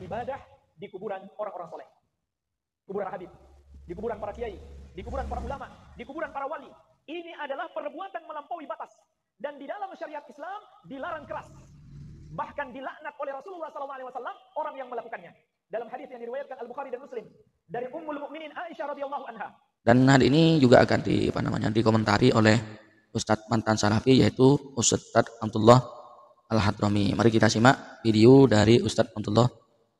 beribadah di kuburan orang-orang soleh, kuburan Habib, di kuburan para kiai, di kuburan para ulama, di kuburan para wali. Ini adalah perbuatan melampaui batas dan di dalam syariat Islam dilarang keras. Bahkan dilaknat oleh Rasulullah SAW orang yang melakukannya. Dalam hadis yang diriwayatkan Al-Bukhari dan Muslim dari Ummul Mukminin Aisyah radhiyallahu anha. Dan hari ini juga akan dikomentari oleh Ustadz mantan Salafi, yaitu Ustadz Abdullah Al-Hadrami. Mari kita simak video dari Ustadz Abdullah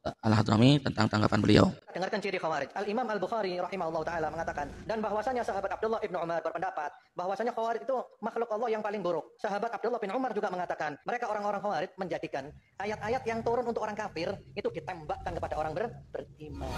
Al-Hadrami tentang tanggapan beliau. Dengarkan ciri Khawarij. Al-Imam Al-Bukhari rahimahullah ta'ala mengatakan, dan bahwasanya sahabat Abdullah ibn Umar berpendapat bahwasanya Khawarij itu makhluk Allah yang paling buruk. Sahabat Abdullah bin Umar juga mengatakan, mereka orang-orang Khawarij menjadikan ayat-ayat yang turun untuk orang kafir itu ditembakkan kepada orang beriman.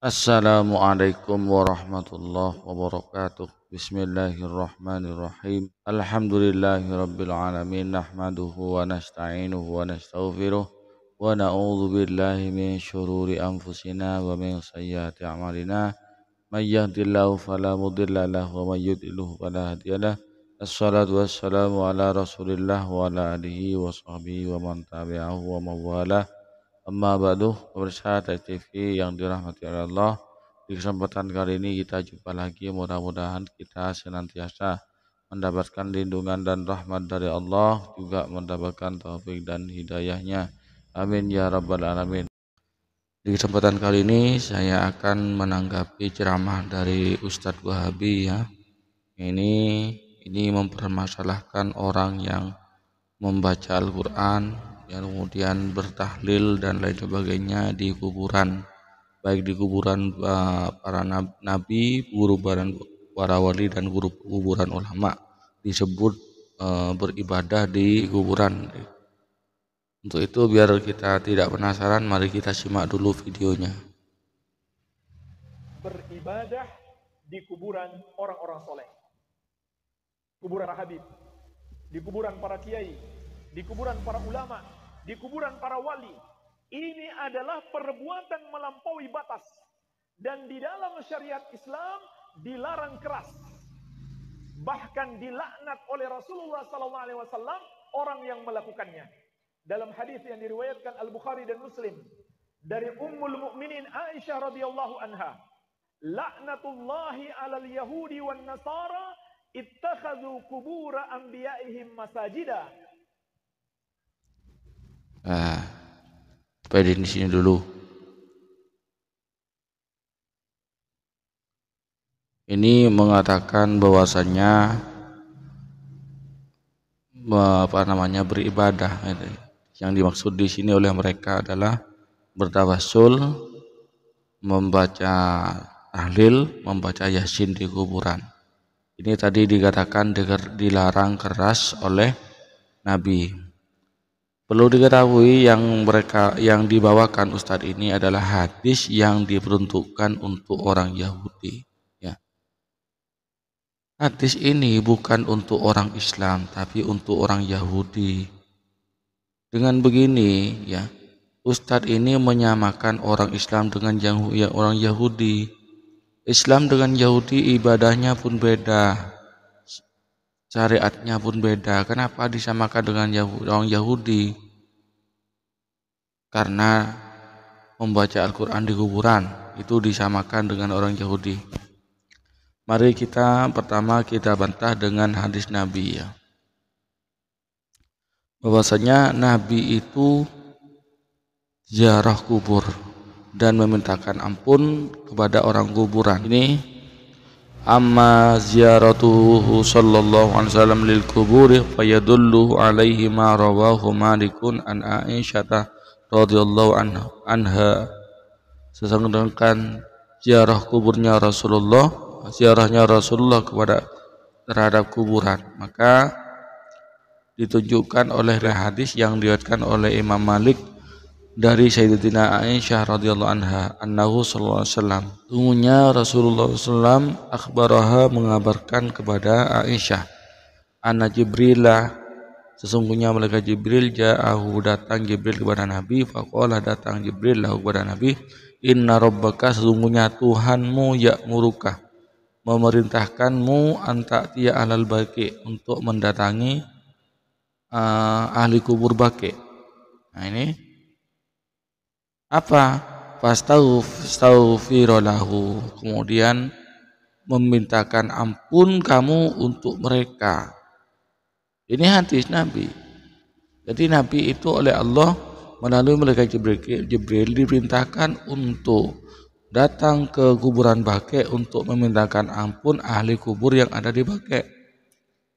Assalamualaikum warahmatullahi wabarakatuh. Bismillahirrahmanirrahim. Alhamdulillahirabbil alamin. Nahmaduhu wa nasta'inuhu wa nastaghfiruh wa na'udzu billahi min syururi anfusina wa min sayyiati a'malina. May yahdihillahu fala mudilla lahu wa may yudlilhu fala hadiyalah. Assalatu wassalamu ala Rasulillah wa ala alihi wa sahbihi wa man tabi'ahu wa mawalah. Amma ba'du, pemirsa TV yang dirahmati oleh Allah, di kesempatan kali ini kita jumpa lagi. Mudah-mudahan kita senantiasa mendapatkan lindungan dan rahmat dari Allah, juga mendapatkan taufik dan hidayahnya. Amin ya rabbal alamin. Di kesempatan kali ini saya akan menanggapi ceramah dari Ustadz Wahabi ya. Ini mempermasalahkan orang yang membaca Al-Quran, yang kemudian bertahlil dan lain sebagainya di kuburan, baik di kuburan para nabi, kuburan para wali, dan kuburan ulama, disebut beribadah di kuburan. Untuk itu biar kita tidak penasaran, mari kita simak dulu videonya. Beribadah di kuburan orang-orang soleh, kuburan Habib, di kuburan para kiai, di kuburan para ulama, di kuburan para wali. Ini adalah perbuatan melampaui batas dan di dalam syariat Islam dilarang keras. Bahkan dilaknat oleh Rasulullah SAW orang yang melakukannya. Dalam hadis yang diriwayatkan Al-Bukhari dan Muslim dari Ummul Mukminin Aisyah radhiyallahu anha, laknatullahi 'alal yahudi wan nasara ittakhadhu qubur anbiya'ihim masajida. Sampai di sini dulu. Ini mengatakan bahwasannya beribadah. Yang dimaksud di sini oleh mereka adalah bertawassul, membaca tahlil, membaca yasin di kuburan. Ini tadi dikatakan dilarang keras oleh Nabi. Perlu diketahui yang dibawakan Ustadz ini adalah hadis yang diperuntukkan untuk orang Yahudi. Ya. Hadis ini bukan untuk orang Islam, tapi untuk orang Yahudi. Dengan begini, ya, Ustadz ini menyamakan orang Islam dengan orang Yahudi. Islam dengan Yahudi ibadahnya pun beda, syariatnya pun beda. Kenapa disamakan dengan orang Yahudi? Karena membaca Al-Quran di kuburan itu disamakan dengan orang Yahudi. Mari pertama kita bantah dengan hadis Nabi ya. Bahwasanya Nabi itu ziarah kubur dan memintakan ampun kepada orang kuburan. Ini amma ziyaratuhu sallallahu alaihi wasallam lil kuburi fayadullu alaihi ma rawahu Malikun an Aisyah radhiyallahu anha. Sedangkan ziarah kuburnya Rasulullah, ziarahnya Rasulullah terhadap kuburan, maka ditunjukkan oleh hadis yang diriwayatkan oleh Imam Malik dari Sayyidatina Aisyah radhiyallahu anha annahu sallallahu alaihi wasallam, sungguhnya Rasulullah SAW akhbaraha mengabarkan kepada Aisyah, anna Jibrilah, sesungguhnya malaikat Jibril ja'ahu, datang Jibril kepada Nabi, faqala, datang Jibril lahu kepada Nabi, inna rabbaka, sesungguhnya Tuhanmu, ya'muruka, memerintahkanmu, anta'tiya alal baqi, untuk mendatangi ahli kubur Baqi. Nah ini apa? Fastaghfir lahu, kemudian memintakan ampun kamu untuk mereka. Ini hadis Nabi. Jadi Nabi itu oleh Allah melalui malaikat Jibril diperintahkan untuk datang ke kuburan Baqi untuk memintakan ampun ahli kubur yang ada di Baqi.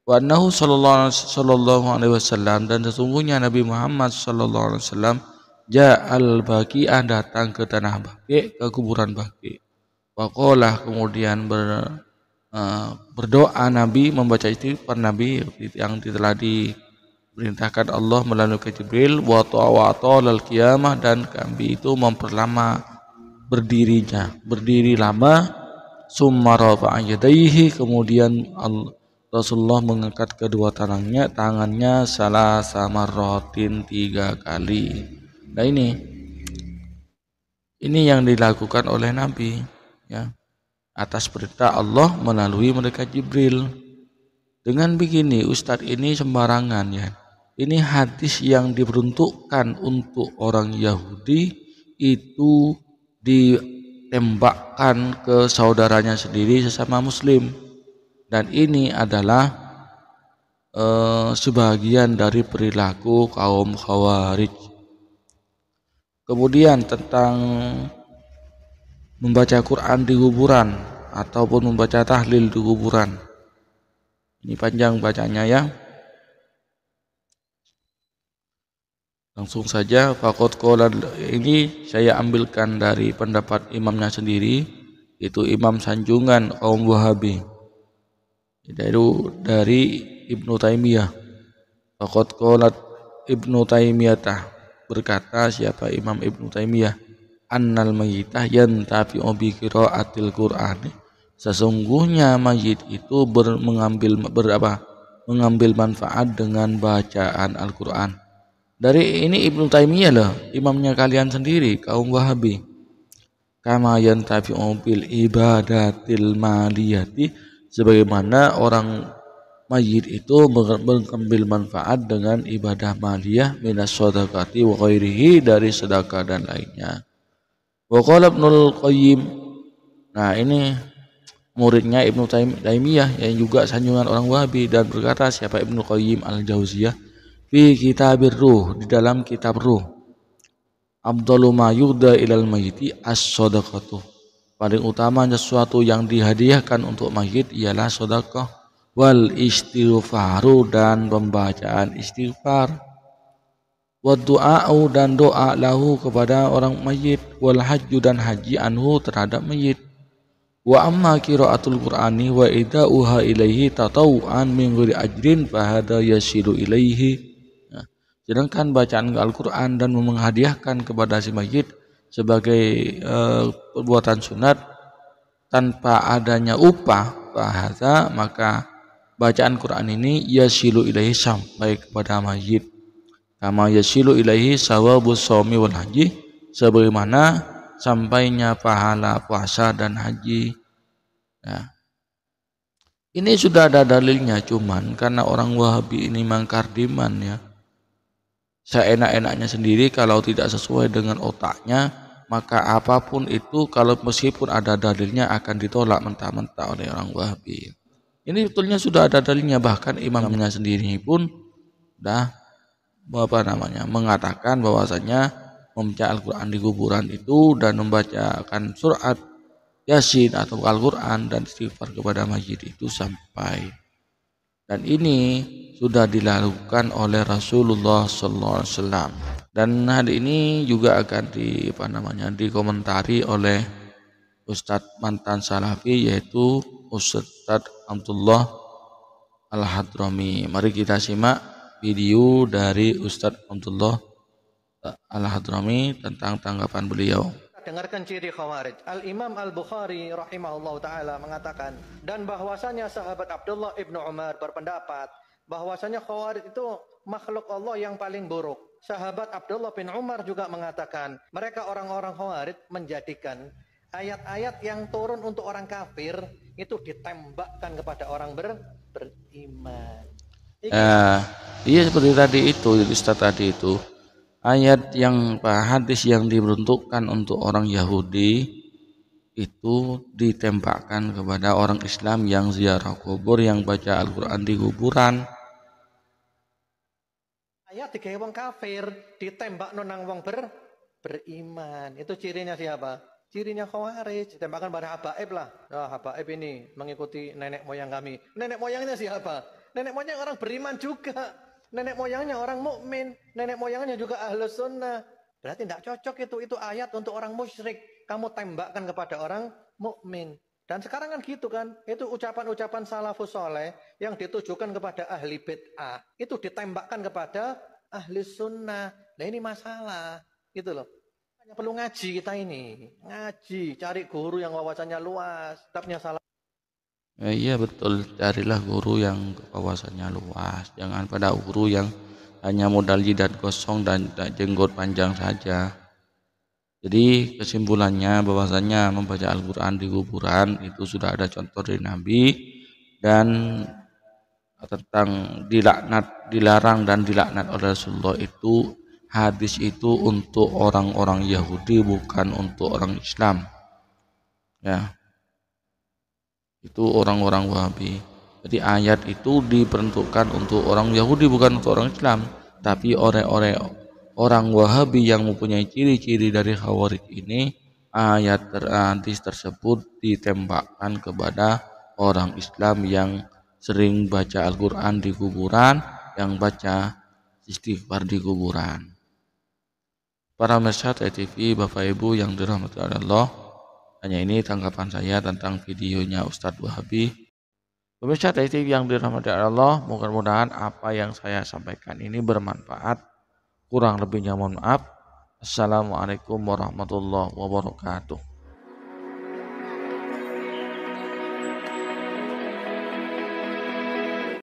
Wa annahu sallallahu alaihi wasallam, dan sesungguhnya Nabi Muhammad sallallahu alaihi wasallam ja'al Baqi'ah, datang ke tanah Baqi, ke kuburan Baqi. Wa qala, kemudian berdoa Nabi, membaca istighfar Nabi yang telah diperintahkan Allah melalui Jibril, wa ta'al qiyamah, dan Nabi itu memperlama berdiri lama, summa rafa'a yadayhi, kemudian Rasulullah mengangkat kedua tangannya salasa marratin, 3 kali. Nah ini yang dilakukan oleh Nabi, ya, atas perintah Allah melalui malaikat Jibril. Dengan begini Ustadz ini sembarangan, ya. Ini hadis yang diperuntukkan untuk orang Yahudi itu ditembakkan ke saudaranya sendiri sesama Muslim. Dan ini adalah sebagian dari perilaku kaum Khawarij. Kemudian tentang membaca Quran di kuburan ataupun membaca tahlil di kuburan. Ini panjang bacanya, ya. Langsung saja, faqad qala, ini saya ambilkan dari pendapat imamnya sendiri, itu Imam Sanjungan kaum Wahabi. Dari Ibnu Taimiyah. Faqad qalat Ibnu Taimiyah, berkata siapa Imam Ibnu Taimiyah, annal mayyitah yantafi'u bi qiraatil Qur'an, sesungguhnya mayit itu mengambil manfaat dengan bacaan Al-Qur'an. Dari ini Ibnu Taimiyah lah, imamnya kalian sendiri kaum Wahabi. Kama yantafi'u bil ibadatil maliyati, sebagaimana orang mayit itu mengambil manfaat dengan ibadah maliyah, minas shadaqati wa ghairihi, dari sedekah dan lainnya. Wa qala Ibnul Qayyim, nah ini muridnya Ibnu Taimiyah yang juga sanjungan orang Wahabi, dan berkata siapa Ibnu Qayyim al-Jauziyah fi kitabir ruh, di dalam kitab ruh, afdalu ma yuhda ilal mayyiti as-shadaqatu, paling utamanya sesuatu yang dihadiahkan untuk mayit ialah sedekah, wal istighfaru, dan pembacaan istighfar, wa du'a'u, dan doa lahu kepada orang mayit, wal hajju, dan haji anhu terhadap mayit. Wa amma qiraatul Qur'ani wa ida'uha ilaihi tatawu'an min ghairi ajrin fa hadza yasiru ilaihi. Nah, sedangkan bacaan Al-Qur'an dan menghadiahkan kepada si mayit sebagai perbuatan sunat tanpa adanya upah, bahasa, maka bacaan Quran ini yasilu ilaihi, sampai kepada mayit, kama yasilu ilaihi sawabus shaumi wal haji, sebagaimana sampainya pahala puasa dan haji. Nah, ini sudah ada dalilnya, cuman karena orang Wahabi ini mangkardiman, ya, seenak-enaknya sendiri, kalau tidak sesuai dengan otaknya, maka apapun itu, kalau meskipun ada dalilnya, akan ditolak mentah-mentah oleh orang Wahabi. Ini betulnya sudah ada dalilnya, bahkan imamnya sendiri pun dah mengatakan bahwasanya membaca Al-Quran di kuburan itu dan membacakan surat Yasin atau Al-Quran dan istighfar kepada mayit itu sampai. Dan ini sudah dilakukan oleh Rasulullah SAW. Dan hal ini juga akan dikomentari oleh Ustadz mantan Salafi, yaitu Ustadz Abdullah Al-Hadrami. Mari kita simak video dari Ustadz Abdullah Al-Hadrami tentang tanggapan beliau. Dengarkan ciri Khawarij. Al-Imam Al-Bukhari rahimahullah ta'ala mengatakan, dan bahwasanya sahabat Abdullah ibnu Umar berpendapat bahwasanya Khawarij itu makhluk Allah yang paling buruk. Sahabat Abdullah bin Umar juga mengatakan, mereka orang-orang Khawarij menjadikan ayat-ayat yang turun untuk orang kafir itu ditembakkan kepada orang beriman. Iya seperti tadi itu, Ustaz tadi itu. Ayat yang hadis yang diperuntukkan untuk orang Yahudi itu ditembakkan kepada orang Islam yang ziarah kubur, yang baca Al-Quran di kuburan. Ayat tiga wong kafir ditembak nonang wong beriman. Itu cirinya siapa? Cirinya Khawarij. Ditembakkan pada habaib lah. Ya, habaib ini mengikuti nenek moyang kami. Nenek moyangnya siapa? Nenek moyang orang beriman juga. Nenek moyangnya orang mukmin, nenek moyangnya juga ahlus sunnah. Berarti tidak cocok itu ayat untuk orang musyrik. Kamu tembakkan kepada orang mukmin. Dan sekarang kan gitu kan, itu ucapan-ucapan salafus soleh yang ditujukan kepada ahli bid'ah, itu ditembakkan kepada ahli sunnah. Nah ini masalah, gitu loh. Hanya perlu ngaji kita ini, ngaji, cari guru yang wawasannya luas, kitabnya salah. Iya betul, carilah guru yang wawasannya luas, jangan pada guru yang hanya modal jidat kosong dan jenggot panjang saja. Jadi kesimpulannya bahwasanya membaca Al-Quran di kuburan itu sudah ada contoh dari Nabi, dan tentang dilarang dan dilaknat oleh Rasulullah itu hadis itu untuk orang-orang Yahudi, bukan untuk orang Islam. Ya. Itu orang-orang Wahabi. Jadi ayat itu diperuntukkan untuk orang Yahudi, bukan untuk orang Islam. Tapi orang Wahabi yang mempunyai ciri-ciri dari Khawarij ini, ayat hadis tersebut ditembakkan kepada orang Islam yang sering baca Al-Quran di kuburan, yang baca istighfar di kuburan. Para pemirsa TV, Bapak Ibu yang dirahmati Allah, hanya ini tanggapan saya tentang videonya Ustadz Wahabi. Pemirsa TV yang dirahmati Allah, mudah-mudahan apa yang saya sampaikan ini bermanfaat. Kurang lebihnya mohon maaf. Assalamualaikum warahmatullahi wabarakatuh.